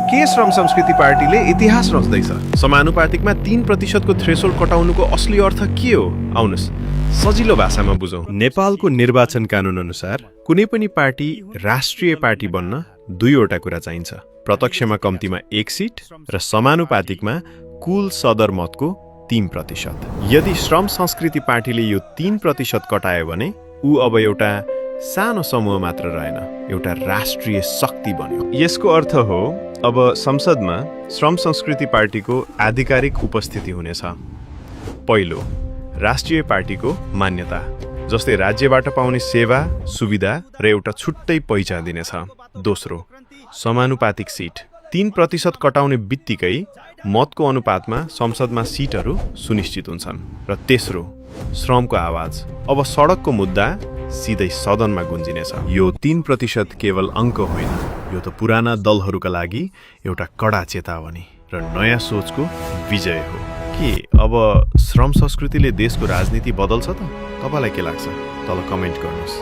के श्रम संस्कृति पार्टीले इतिहास रच्दैछ? समानुपातिकमा 3% को थ्रेसोल्ड कटाउनुको असली अर्थ के हो? आउनुस् सजिलो भाषामा बुझौँ। नेपालको निर्वाचन कानून अनुसार कुनै पनि पार्टी राष्ट्रिय पार्टी बन्न 2 वटा कुरा चाहिन्छ। प्रत्यक्षमा कम्तीमा 1 सिट र समानुपातिकमा कुल सदरमतको 3%। यदि श्रम संस्कृति पार्टीले यो 3% कटायो भने ऊ अब एउटा सानो समूह मात्र रहेन, एउटा राष्ट्रिय शक्ति बन्यो। यसको अर्थ हो अब संसदमा श्रम संस्कृति पार्टीको आधिकारिक उपस्थिति हुनेछ। पहिलो, राष्ट्रिय पार्टीको मान्यता, जस्तै राज्यबाट पाउने सेवा, सुविधा र एउटा छुट्टै पहिचान दिनेछ। दोस्रो, समानुपातिक सिट। 3% कटाउने बित्तिकै मतको अनुपातमा संसदमा सिटहरू सुनिश्चित हुन्छन्। र तेस्रो, श्रमको आवाज। अब सडकको मुद्दा सिधै सदनमा गुन्जिनेछ। यो 3% केवल अङ्क होइन, यो त पुराना दलहरूका लागि एउटा कडा चेतावनी र नयाँ सोचको विजय हो। के अब श्रम संस्कृतिले देशको राजनीति बदल्छ त? तपाईलाई के लाग्छ? तल कमेन्ट गर्नुहोस्।